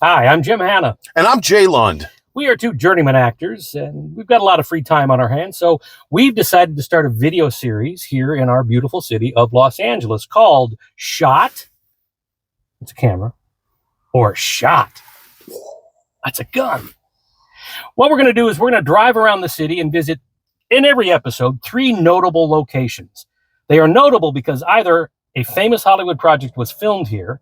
Hi, I'm Jim Hanna. And I'm Jay Lund. We are two journeyman actors, and we've got a lot of free time on our hands, so we've decided to start a video series here in our beautiful city of Los Angeles called Shot. It's a camera. Or Shot. That's a gun. What we're going to do is we're going to drive around the city and visit, in every episode, 3 notable locations. They are notable because either a famous Hollywood project was filmed here,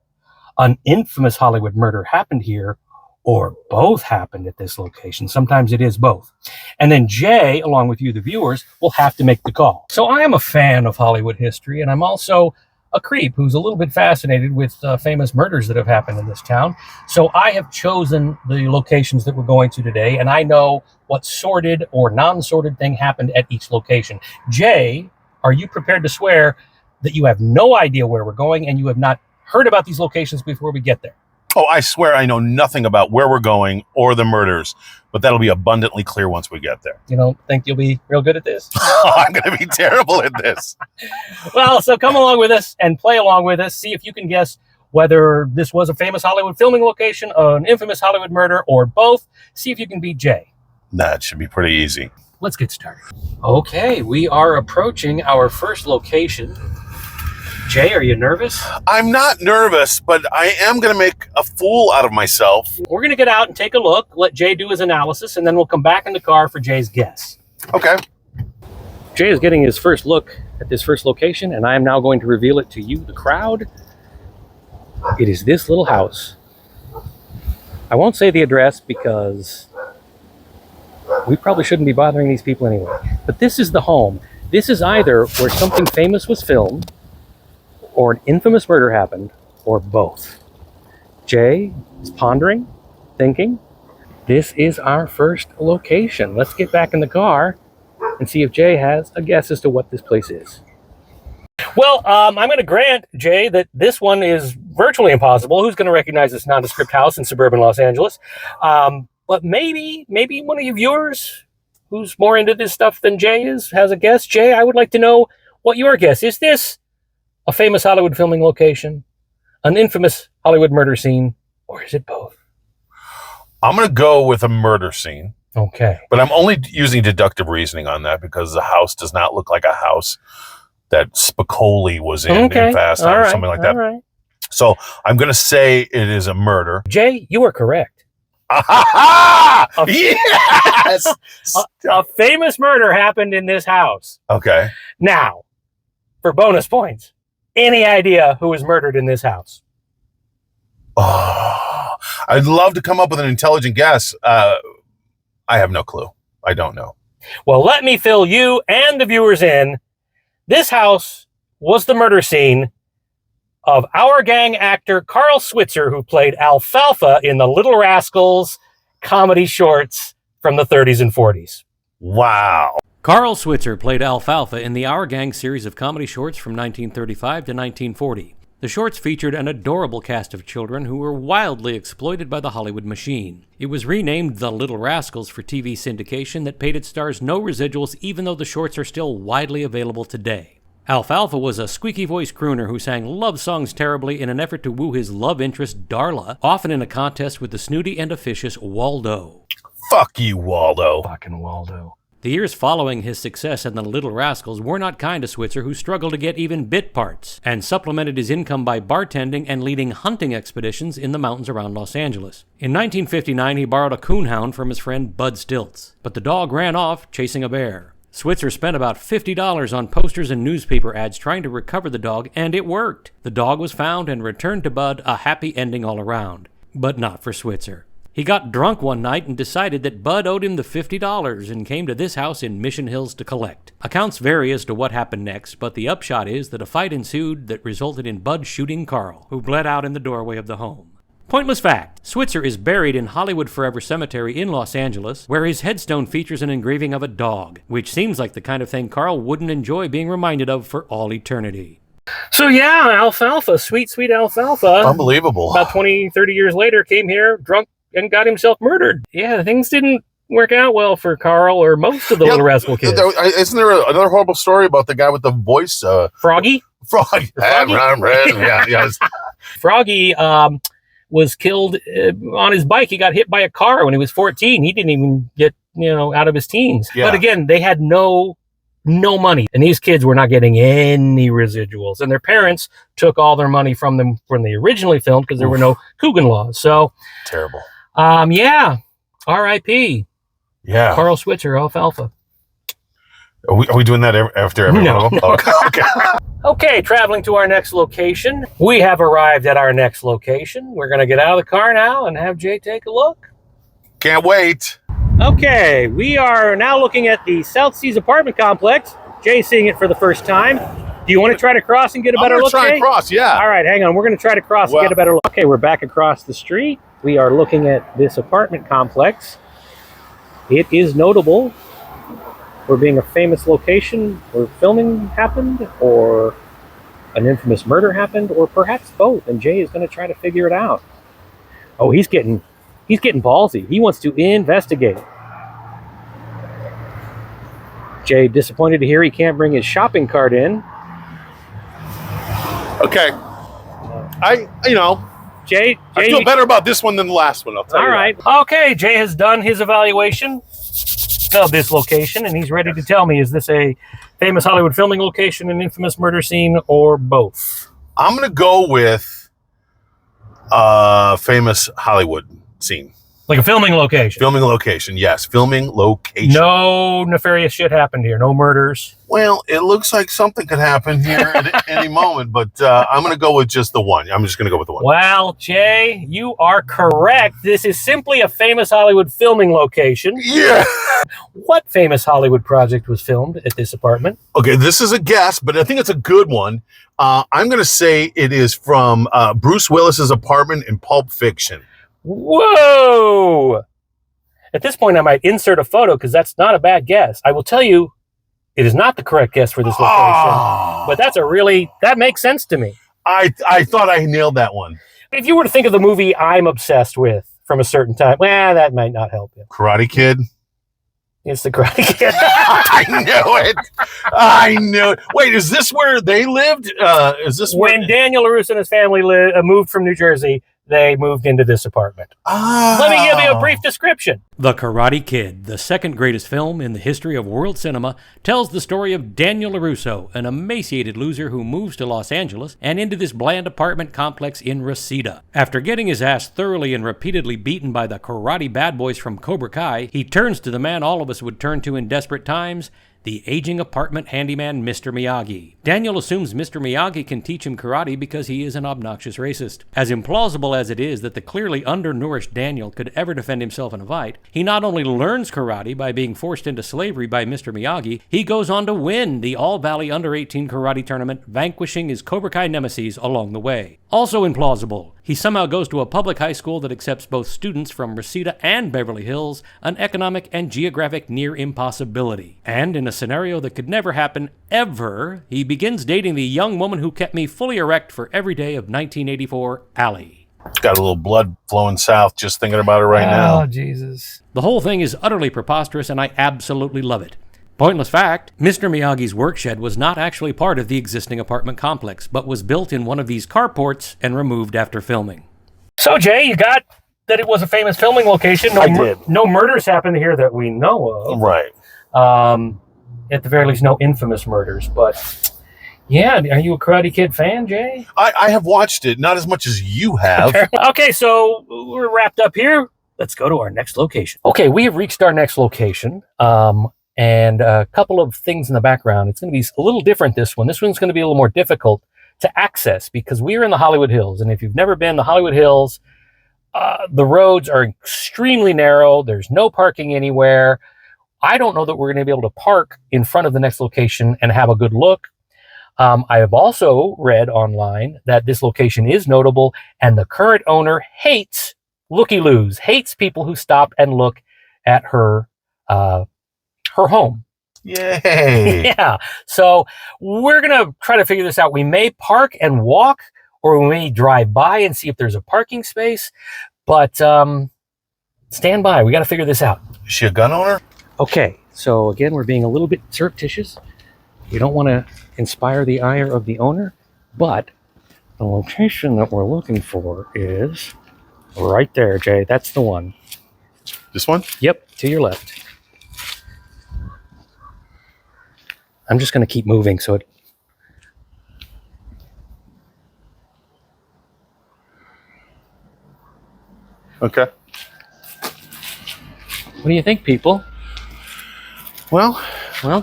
an infamous Hollywood murder happened here, or both happened at this location. Sometimes it is both. And then Jay, along with you, the viewers, will have to make the call. So I am a fan of Hollywood history, and I'm also a creep who's a little bit fascinated with famous murders that have happened in this town. So I have chosen the locations that we're going to today, and I know what sordid or non-sordid thing happened at each location. Jay, are you prepared to swear that you have no idea where we're going and you have not heard about these locations before we get there? Oh, I swear I know nothing about where we're going or the murders, but that'll be abundantly clear once we get there. You don't think you'll be real good at this? I'm going to be terrible at this. Well, so come along with us and play along with us. See if you can guess whether this was a famous Hollywood filming location, an infamous Hollywood murder, or both. See if you can beat Jay. That should be pretty easy. Let's get started. Okay, we are approaching our first location. Jay, are you nervous? I'm not nervous, but I am going to make a fool out of myself. We're going to get out and take a look, let Jay do his analysis, and then we'll come back in the car for Jay's guess. Okay. Jay is getting his first look at this first location, and I am now going to reveal it to you, the crowd. It is this little house. I won't say the address because we probably shouldn't be bothering these people anyway. But this is the home. This is either where something famous was filmed, or an infamous murder happened, or both. Jay is pondering, thinking. This is our first location. Let's get back in the car and see if Jay has a guess as to what this place is. Well, I'm going to grant, Jay, that this one is virtually impossible. Who's going to recognize this nondescript house in suburban Los Angeles? But maybe one of you viewers who's more into this stuff than Jay is has a guess. Jay, I would like to know what your guess is. This a famous Hollywood filming location, an infamous Hollywood murder scene, or is it both? I'm going to go with a murder scene. Okay. But I'm only using deductive reasoning on that because the house does not look like a house that Spicoli was in Fast Times or something like that. All right. So I'm going to say it is a murder. Jay, you are correct. Yes! A famous murder happened in this house. Okay. Now, for bonus points, any idea who was murdered in this house? Oh, I'd love to come up with an intelligent guess. I have no clue. I don't know. Well, let me fill you and the viewers in. This house was the murder scene of our gang actor Carl Switzer, who played Alfalfa in the Little Rascals comedy shorts from the 30s and 40s. Wow. Carl Switzer played Alfalfa in the Our Gang series of comedy shorts from 1935 to 1940. The shorts featured an adorable cast of children who were wildly exploited by the Hollywood machine. It was renamed The Little Rascals for TV syndication that paid its stars no residuals, even though the shorts are still widely available today. Alfalfa was a squeaky-voiced crooner who sang love songs terribly in an effort to woo his love interest, Darla, often in a contest with the snooty and officious Waldo. Fuck you, Waldo. Fucking Waldo. The years following his success in The Little Rascals were not kind to Switzer, who struggled to get even bit parts, and supplemented his income by bartending and leading hunting expeditions in the mountains around Los Angeles. In 1959, he borrowed a coonhound from his friend Bud Stilts, but the dog ran off chasing a bear. Switzer spent about $50 on posters and newspaper ads trying to recover the dog, and it worked. The dog was found and returned to Bud, a happy ending all around. But not for Switzer. He got drunk one night and decided that Bud owed him the $50 and came to this house in Mission Hills to collect. Accounts vary as to what happened next, but the upshot is that a fight ensued that resulted in Bud shooting Carl, who bled out in the doorway of the home. Pointless fact, Switzer is buried in Hollywood Forever Cemetery in Los Angeles, where his headstone features an engraving of a dog, which seems like the kind of thing Carl wouldn't enjoy being reminded of for all eternity. So yeah, Alfalfa, sweet Alfalfa. Unbelievable. About 20, 30 years later, came here drunk and got himself murdered. Yeah, things didn't work out well for Carl or most of the Little Rascal kids. Isn't there another horrible story about the guy with the Voice? Froggy? Froggy. Froggy? Yeah. Froggy was killed on his bike. He got hit by a car when he was 14. He didn't even get, out of his teens. Yeah. But again, they had no money. And these kids were not getting any residuals. And their parents took all their money from them when they originally filmed because there were no Coogan laws. So terrible. Yeah. R.I.P. Yeah. Carl Switzer, Alfalfa. Are we doing that after every one of them? No. Okay. Okay, traveling to our next location. We have arrived at our next location. We're going to get out of the car now and have Jay take a look. Can't wait. Okay, we are now looking at the South Seas apartment complex. Jay's seeing it for the first time. Do you want to try to cross and get a better look, I'm going to try Jay? and cross, yeah. All right, hang on. We're going to try to cross and get a better look. Okay, we're back across the street. We are looking at this apartment complex. It is notable for being a famous location where filming happened, or an infamous murder happened, or perhaps both. And Jay is going to try to figure it out. Oh, he's getting ballsy. He wants to investigate. Jay, disappointed to hear he can't bring his shopping cart in. Okay. Jay, I feel better about this one than the last one, I'll tell you. All right. Okay, Jay has done his evaluation of this location, and he's ready to tell me, is this a famous Hollywood filming location, an infamous murder scene, or both? I'm going to go with famous Hollywood scene. Like a filming location? Filming location, yes. Filming location. No nefarious shit happened here. No murders. Well, it looks like something could happen here at any moment, but I'm going to go with just the one. I'm just going to go with the one. Well, Jay, you are correct. This is simply a famous Hollywood filming location. Yeah. What famous Hollywood project was filmed at this apartment? Okay, this is a guess, but I think it's a good one. I'm going to say it is from Bruce Willis's apartment in Pulp Fiction. Whoa! At this point, I might insert a photo because that's not a bad guess. I will tell you, it is not the correct guess for this location, but that makes sense to me. I thought I nailed that one. If you were to think of the movie I'm obsessed with from a certain time, well, that might not help you. Karate Kid? It's the Karate Kid. I knew it. Wait, is this where they lived? Is this when Daniel LaRusso and his family moved from New Jersey? They moved into this apartment. Let me give you a brief description. The Karate Kid, the second greatest film in the history of world cinema, tells the story of Daniel LaRusso, an emaciated loser who moves to Los Angeles and into this bland apartment complex in Reseda. After getting his ass thoroughly and repeatedly beaten by the karate bad boys from Cobra Kai, he turns to the man all of us would turn to in desperate times, the aging apartment handyman, Mr. Miyagi. Daniel assumes Mr. Miyagi can teach him karate because he is an obnoxious racist. As implausible as it is that the clearly undernourished Daniel could ever defend himself in a fight, he not only learns karate by being forced into slavery by Mr. Miyagi, he goes on to win the All-Valley Under-18 karate tournament, vanquishing his Cobra Kai nemesis along the way. Also implausible, he somehow goes to a public high school that accepts both students from Reseda and Beverly Hills, an economic and geographic near impossibility. And in a scenario that could never happen ever, he begins dating the young woman who kept me fully erect for every day of 1984, Allie. Got a little blood flowing south just thinking about it right now. Oh, Jesus. The whole thing is utterly preposterous, and I absolutely love it. Pointless fact, Mr. Miyagi's work shed was not actually part of the existing apartment complex, but was built in one of these carports and removed after filming. So, Jay, you got that it was a famous filming location. I did. No murders happened here that we know of. Right. At the very least, no infamous murders. But, yeah, are you a Karate Kid fan, Jay? I have watched it, not as much as you have. Okay, so we're wrapped up here. Let's go to our next location. Okay, we have reached our next location. And a couple of things in the background. It's going to be a little different, this one. This one's going to be a little more difficult to access because we are in the Hollywood Hills. And if you've never been, the Hollywood Hills, the roads are extremely narrow. There's no parking anywhere. I don't know that we're going to be able to park in front of the next location and have a good look. I have also read online that this location is notable and the current owner hates looky-loos, hates people who stop and look at her home. Yay. Yeah. So we're going to try to figure this out. We may park and walk, or we may drive by and see if there's a parking space. But stand by. We got to figure this out. Is she a gun owner? Okay. So again, we're being a little bit surreptitious. We don't want to inspire the ire of the owner, but the location that we're looking for is Right there, Jay. That's the one. This one? Yep, to your left. I'm just going to keep moving so it... Okay. What do you think, people? Well,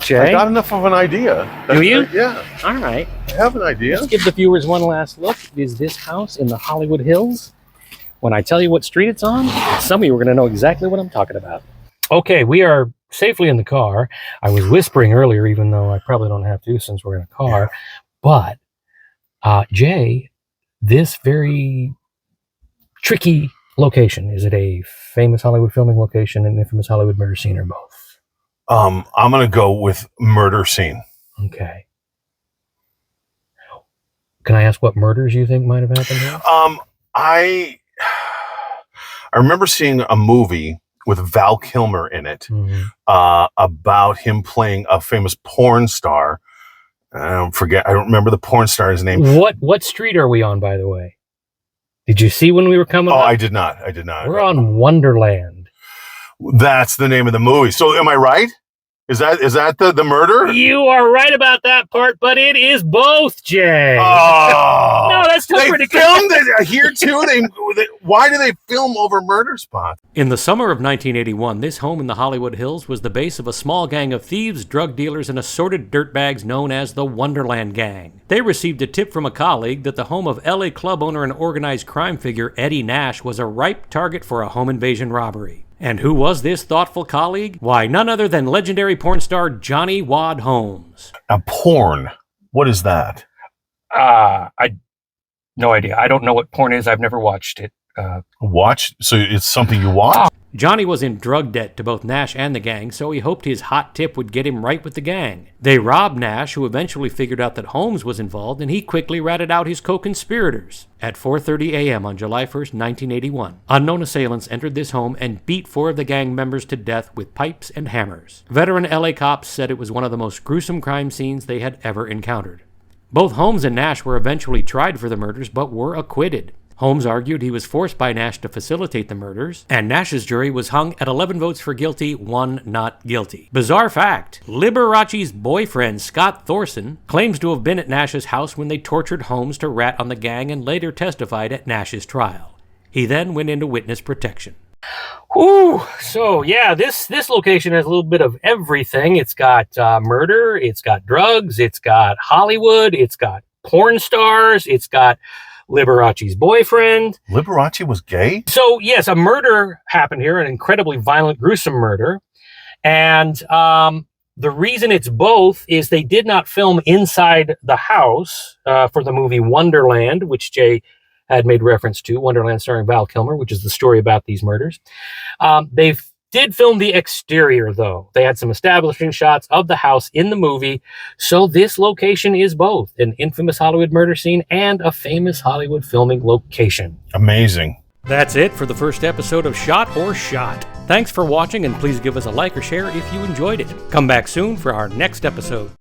Jay. I got enough of an idea. Do you? Yeah. All right. I have an idea. Let's give the viewers one last look. Is this house in the Hollywood Hills? When I tell you what street it's on, some of you are going to know exactly what I'm talking about. Okay, we are safely in the car. I was whispering earlier, even though I probably don't have to since we're in a car. But, Jay, this very tricky location, is it a famous Hollywood filming location, an infamous Hollywood murder scene, or both? I'm going to go with murder scene. Okay. Can I ask what murders you think might have happened here? I remember seeing a movie with Val Kilmer in it about him playing a famous porn star. I don't remember the porn star's name. What street are we on, by the way? Did you see when we were coming up? I did not. We're on Wonderland. That's the name of the movie. So am I right? Is that the murder? You are right about that part, but it is both, Jay. Oh, no, that's still pretty good. They filmed it here too. Why do they film over murder spots? In the summer of 1981, this home in the Hollywood Hills was the base of a small gang of thieves, drug dealers, and assorted dirtbags known as the Wonderland Gang. They received a tip from a colleague that the home of LA club owner and organized crime figure Eddie Nash was a ripe target for a home invasion robbery. And who was this thoughtful colleague? Why, none other than legendary porn star Johnny Wad Holmes. A porn? What is that? No idea. I don't know what porn is. I've never watched it. Watch? So it's something you watch? Johnny was in drug debt to both Nash and the gang, so he hoped his hot tip would get him right with the gang. They robbed Nash, who eventually figured out that Holmes was involved, and he quickly ratted out his co-conspirators. At 4:30 a.m. on July 1st, 1981, unknown assailants entered this home and beat 4 of the gang members to death with pipes and hammers. Veteran LA cops said it was one of the most gruesome crime scenes they had ever encountered. Both Holmes and Nash were eventually tried for the murders, but were acquitted. Holmes argued he was forced by Nash to facilitate the murders, and Nash's jury was hung at 11 votes for guilty, 1 not guilty. Bizarre fact, Liberace's boyfriend, Scott Thorson, claims to have been at Nash's house when they tortured Holmes to rat on the gang and later testified at Nash's trial. He then went into witness protection. Whew. So, yeah, this location has a little bit of everything. It's got murder, it's got drugs, it's got Hollywood, it's got porn stars, it's got Liberace's boyfriend. Liberace was gay? So, yes, a murder happened here, an incredibly violent, gruesome murder. And the reason it's both is they did not film inside the house for the movie Wonderland, which Jay had made reference to, Wonderland starring Val Kilmer, which is the story about these murders. They did film the exterior, though. They had some establishing shots of the house in the movie. So this location is both an infamous Hollywood murder scene and a famous Hollywood filming location. Amazing. That's it for the first episode of Shot or Shot. Thanks for watching, and please give us a like or share if you enjoyed it. Come back soon for our next episode.